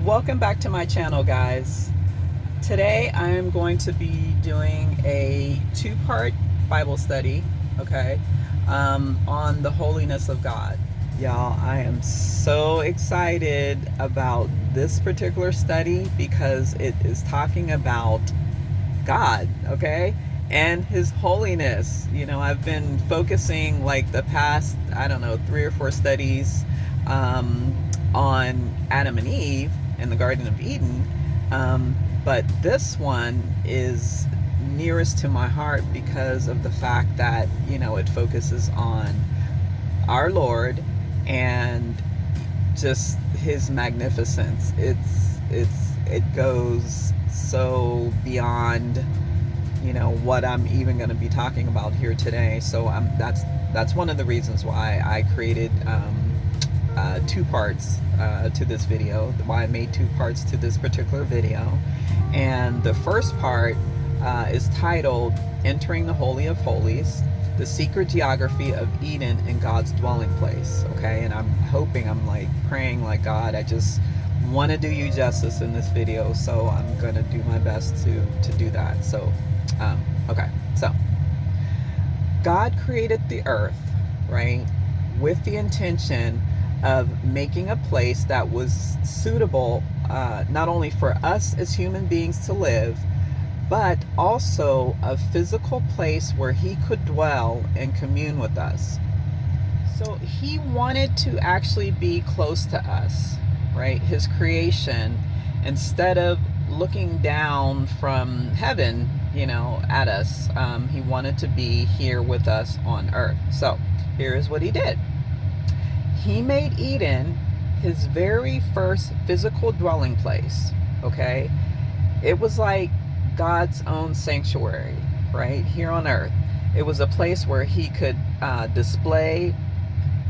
Welcome back to my channel, guys. Today I'm going to be doing a two-part Bible study, okay, on the holiness of God. Y'all, I am so excited about this particular study because it is talking about God, okay, and His holiness. You know, I've been focusing like the past, I don't know, 3 or 4 studies on Adam and Eve in the Garden of Eden, but this one is nearest to my heart because of the fact that, you know, it focuses on our Lord and just His magnificence. It goes so beyond, you know, what I'm even going to be talking about here today. So that's one of the reasons why I created 2 parts to this video, why I made 2 parts to this particular video. And the first part is titled Entering the Holy of Holies, the secret geography of Eden and God's dwelling place. Okay, and I'm hoping, I'm like praying like, God, I just want to do you justice in this video, so I'm gonna do my best to do that. So okay, so God created the earth, right, with the intention of making a place that was suitable not only for us as human beings to live, but also a physical place where He could dwell and commune with us. So He wanted to actually be close to us, right? His creation, instead of looking down from heaven, you know, at us, He wanted to be here with us on earth. So here is what He did. He made Eden His very first physical dwelling place, okay? It was like God's own sanctuary, right, here on earth. It was a place where He could display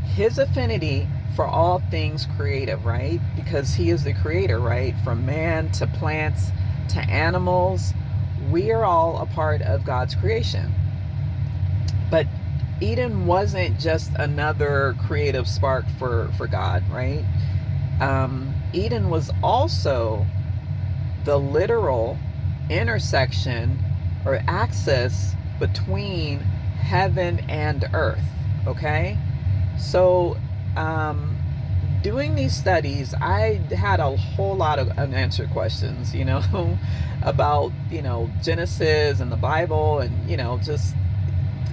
His affinity for all things creative, right? Because He is the creator, right? From man to plants to animals, we are all a part of God's creation. But Eden wasn't just another creative spark for God, right? Eden was also the literal intersection or axis between heaven and earth, okay? So doing these studies, I had a whole lot of unanswered questions, you know, about, you know, Genesis and the Bible and, you know, just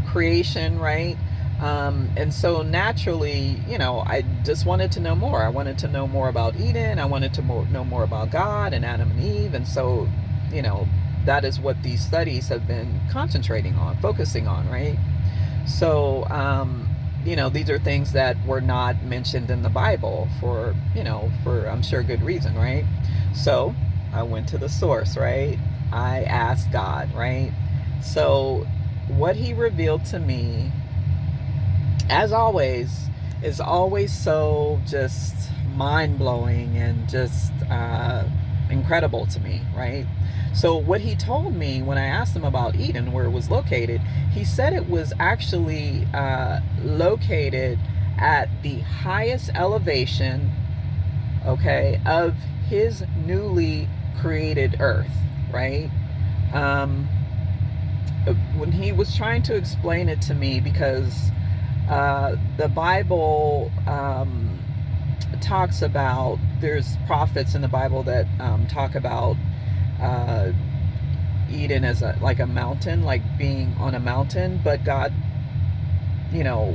creation, right? And so naturally, you know, I just wanted to know more. I wanted to know more about Eden. I wanted to know more about God and Adam and Eve. And so, you know, that is what these studies have been concentrating on, focusing on, right? So, you know, these are things that were not mentioned in the Bible for, you know, for I'm sure good reason, right? So I went to the source, right? I asked God, right? So what He revealed to me, as always, is always so just mind-blowing and just incredible to me, right? So what He told me when I asked Him about Eden, where it was located, He said it was actually located at the highest elevation, okay, of His newly created earth, right? When He was trying to explain it to me, because the Bible talks about, there's prophets in the Bible that talk about Eden as like a mountain, like being on a mountain. But God, you know,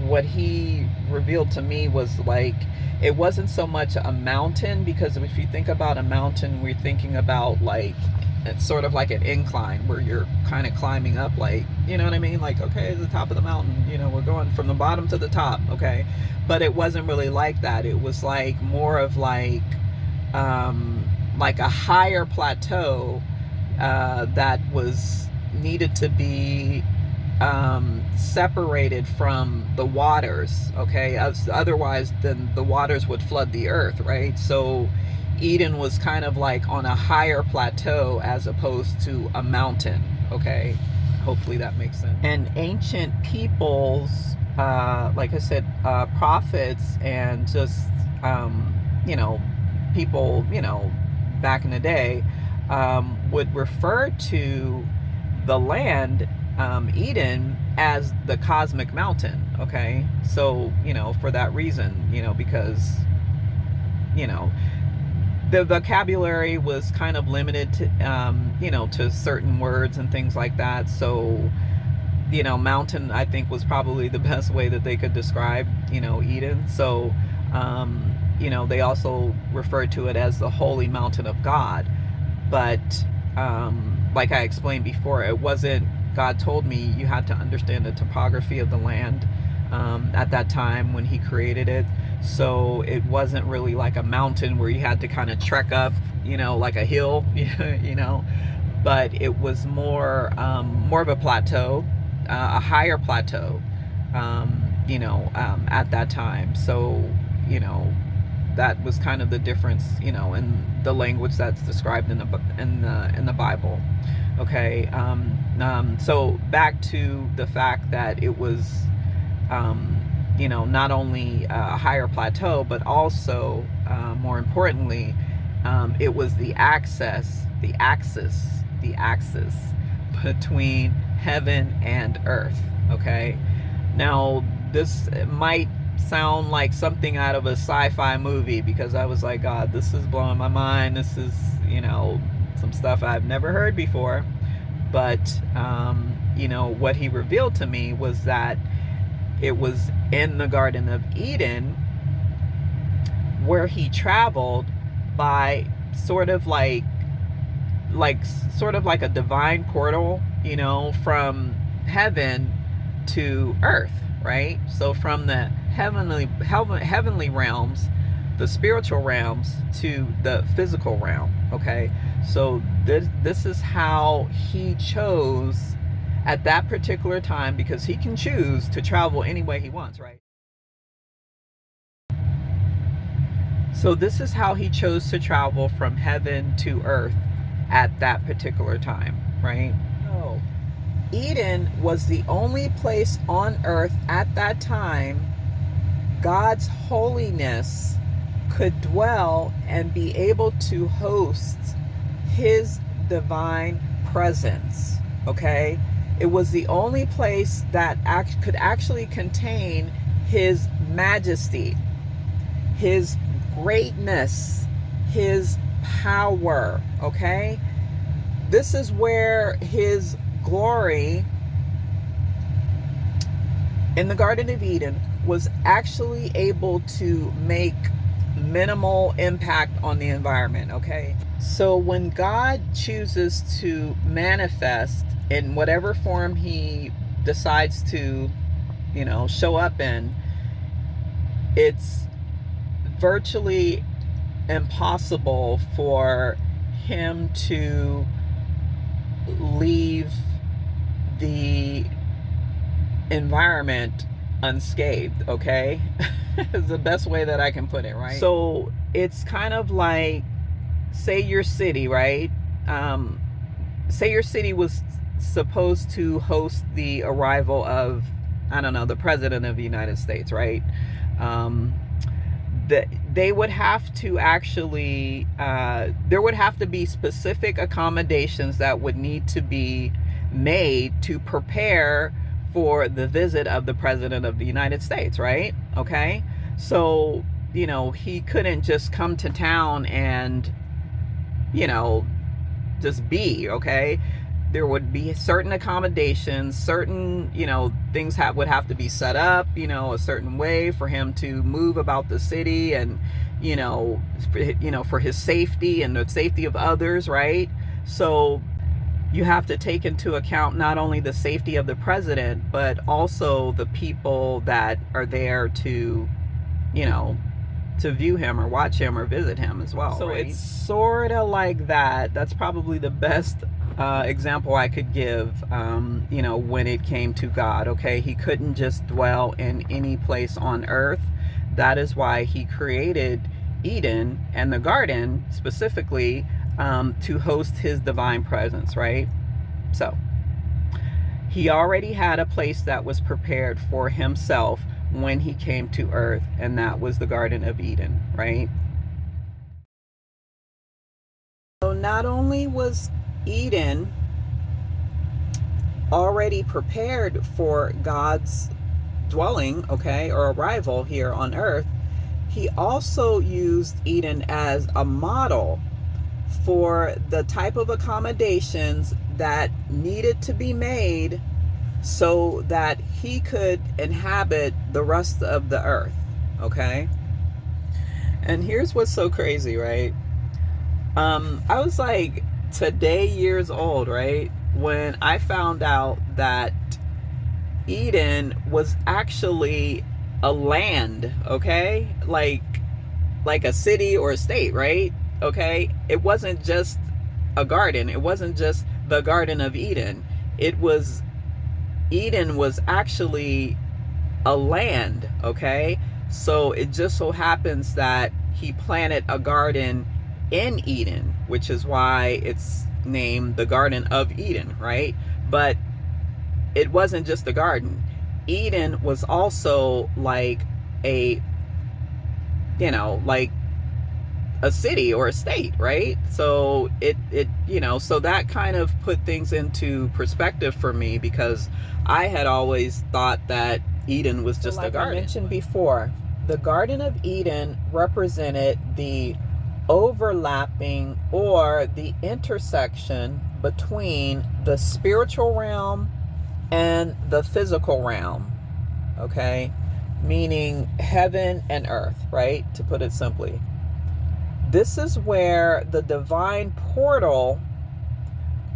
what He revealed to me was like, it wasn't so much a mountain, because if you think about a mountain, we're thinking about like, it's sort of like an incline where you're kind of climbing up, like, you know what I mean? Like, okay, the top of the mountain, you know, we're going from the bottom to the top, okay? But it wasn't really like that. It was like more of like a higher plateau that was needed to be separated from the waters, okay? Otherwise, then the waters would flood the earth, right? So Eden was kind of like on a higher plateau as opposed to a mountain, okay? Hopefully that makes sense. And ancient peoples, like I said, prophets and just, you know, people, back in the day, would refer to the land, Eden, as the cosmic mountain. Okay, so for that reason, because the vocabulary was kind of limited to to certain words and things like that. So mountain, I think, was probably the best way that they could describe Eden. So they also referred to it as the holy mountain of God. But like I explained before, it wasn't, God told me you had to understand the topography of the land at that time when he created it. So it wasn't really like a mountain where you had to kind of trek up, like a hill, but it was more of a plateau, a higher plateau, at that time. So, that was kind of the difference, in the language that's described in the Bible. Okay. So back to the fact that it was, not only a higher plateau, but also, more importantly, it was the axis between heaven and earth. Okay. Now, this might sound like something out of a sci-fi movie, because I was like, God, this is blowing my mind. This is, some stuff I've never heard before. But, what he revealed to me was that it was in the Garden of Eden where he traveled by sort of like a divine portal, from heaven to earth, right? So from the heavenly realms, the spiritual realms, to the physical realm. Okay, so this is how he chose at that particular time, because he can choose to travel any way he wants, right? So this is how he chose to travel from heaven to earth at that particular time, right? So Eden was the only place on earth at that time God's holiness could dwell and be able to host his divine presence. Okay, it was the only place that could actually contain his majesty, his greatness, his power. Okay, this is where his glory in the Garden of Eden was actually able to make minimal impact on the environment. Okay, so when God chooses to manifest in whatever form he decides to show up in, it's virtually impossible for him to leave the environment unscathed. Okay, is the best way that I can put it, right? So it's kind of like, say your city, right? Say your city was supposed to host the arrival of, I don't know, the president of the United States, right? They would have to actually, there would have to be specific accommodations that would need to be made to prepare for the visit of the president of the United States, right? Okay, so he couldn't just come to town and just be. Okay, there would be certain accommodations, certain things would have to be set up a certain way for him to move about the city, and for his safety and the safety of others, right? So you have to take into account not only the safety of the president, but also the people that are there to to view him or watch him or visit him as well. So right? It's sort of like that. That's probably the best example I could give, when it came to God. Okay, he couldn't just dwell in any place on earth. That is why he created Eden and the garden specifically, to host his divine presence, right? So he already had a place that was prepared for himself when he came to earth, and that was the Garden of Eden, right? not only was Eden already prepared for God's dwelling, okay, or arrival here on earth, he also used Eden as a model for the type of accommodations that needed to be made so that he could inhabit the rest of the earth, okay? And here's what's so crazy, right? I was like today years old, right, when I found out that Eden was actually a land, okay? Like a city or a state, right? Okay? It wasn't just a garden. It wasn't just the Garden of Eden. Eden was actually a land, okay? So it just so happens that he planted a garden in Eden, which is why it's named the Garden of Eden, right? But it wasn't just a garden. Eden was also like a, like a city or a state, right? So it so that kind of put things into perspective for me, because I had always thought that Eden was just a garden. I mentioned before, the Garden of Eden represented the overlapping or the intersection between the spiritual realm and the physical realm, okay? Meaning heaven and earth, right? To put it simply. This is where the divine portal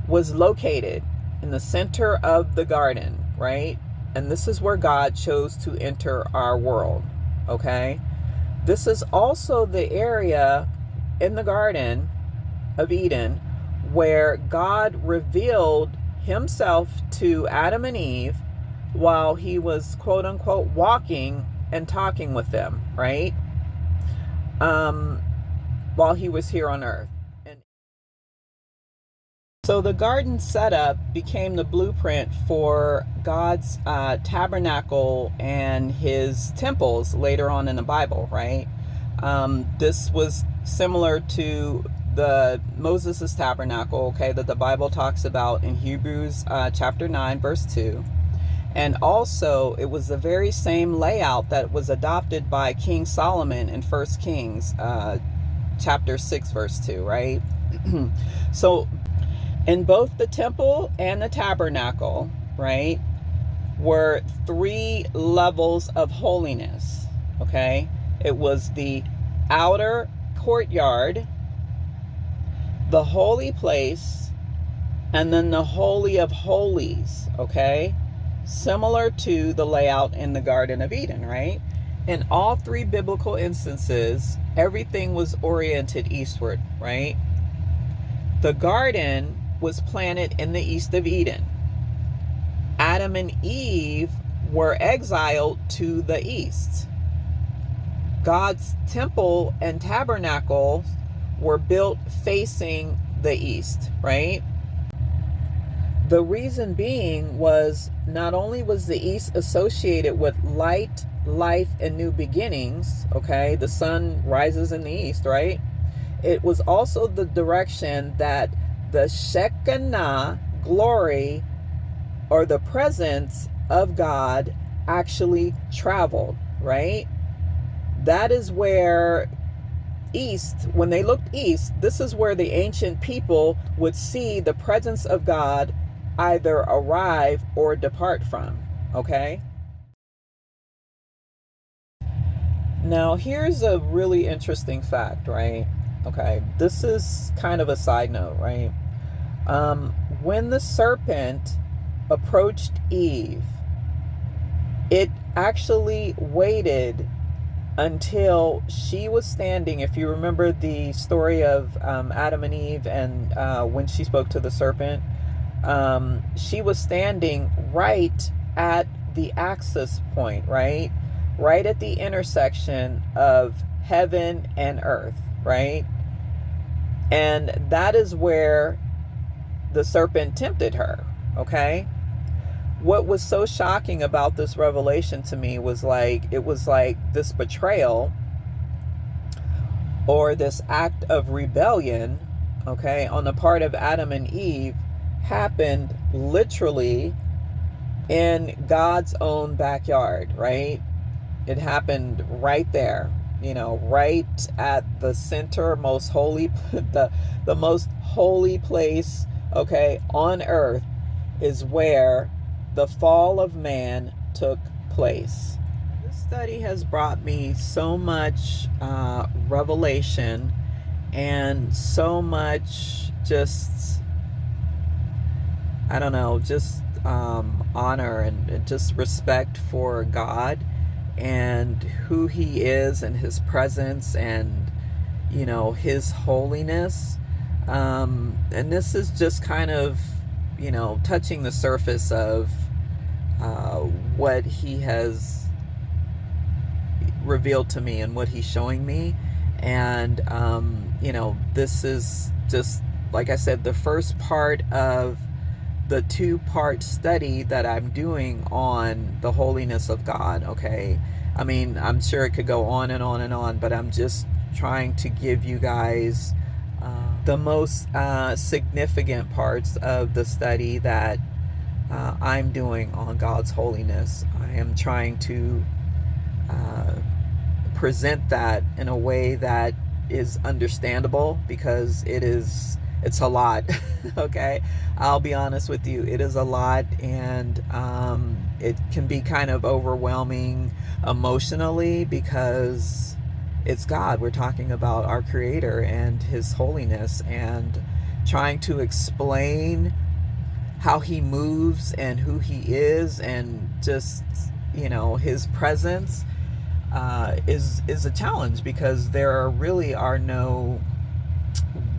was located, in the center of the garden, right? And this is where God chose to enter our world, okay? This is also the area in the Garden of Eden where God revealed himself to Adam and Eve while he was, quote unquote, walking and talking with them, right? While he was here on earth. And so the garden setup became the blueprint for God's tabernacle and his temples later on in the Bible, right? This was similar to the Moses Tabernacle, okay, that the Bible talks about in Hebrews chapter 9, verse 2. And also, it was the very same layout that was adopted by King Solomon in 1 Kings chapter 6, verse 2, right? So, in both the temple and the tabernacle, right, were 3 levels of holiness, okay? It was the outer courtyard, the holy place, and then the Holy of Holies, okay? Similar to the layout in the Garden of Eden, right? In all 3 biblical instances, everything was oriented eastward, right? The garden was planted in the east of Eden. Adam and Eve were exiled to the east. God's temple and tabernacle were built facing the east, right? The reason being was not only was the east associated with light, life, and new beginnings, okay? The sun rises in the east, right? It was also the direction that the Shekinah glory, or the presence of God, actually traveled, right? That is where east, when they looked east, this is where the ancient people would see the presence of God either arrive or depart from, okay? Now, here's a really interesting fact, right? Okay, this is kind of a side note, right? When the serpent approached Eve, it actually waited until she was standing. If you remember the story of Adam and Eve, and when she spoke to the serpent, she was standing right at the axis point, right? Right at the intersection of heaven and earth, right? And that is where the serpent tempted her, okay? What was so shocking about this revelation to me was it was like this betrayal or this act of rebellion, okay, on the part of Adam and Eve happened literally in God's own backyard, right? It happened right there, right at the center, most holy, the most holy place, okay, on earth is where the fall of man took place. This study has brought me so much revelation and so much just, I don't know, just honor and just respect for God and who he is and his presence and, his holiness. And this is just kind of, touching the surface of what he has revealed to me and what he's showing me. And, this is just, like I said, the first part of the 2-part study that I'm doing on the holiness of God, okay? I mean, I'm sure it could go on and on and on, but I'm just trying to give you guys the most significant parts of the study that I'm doing on God's holiness. I am trying to present that in a way that is understandable, because it's a lot. Okay, I'll be honest with you, it is a lot, and it can be kind of overwhelming emotionally, because it's God. We're talking about our Creator and his holiness, and trying to explain how he moves and who he is, and just his presence is a challenge, because there really are no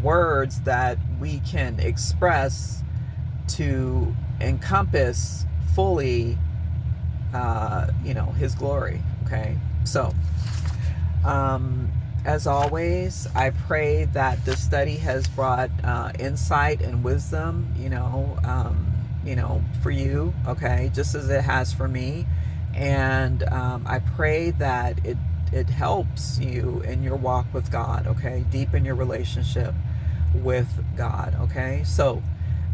words that we can express to encompass fully his glory. Okay, so as always, I pray that this study has brought insight and wisdom, for you, okay, just as it has for me. And I pray that it helps you in your walk with God, okay? Deepen your relationship with God, okay? So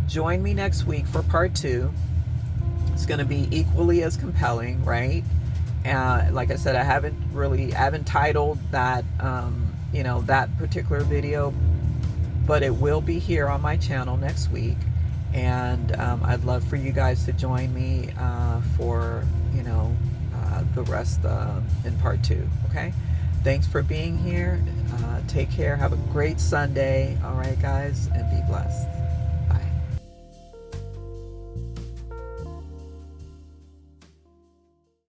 join me next week for part 2. It's going to be equally as compelling, right? Like I said, I've titled that, that particular video, but it will be here on my channel next week. And I'd love for you guys to join me for, the rest in part 2, okay? Thanks for being here. Take care. Have a great Sunday. All right, guys, and be blessed.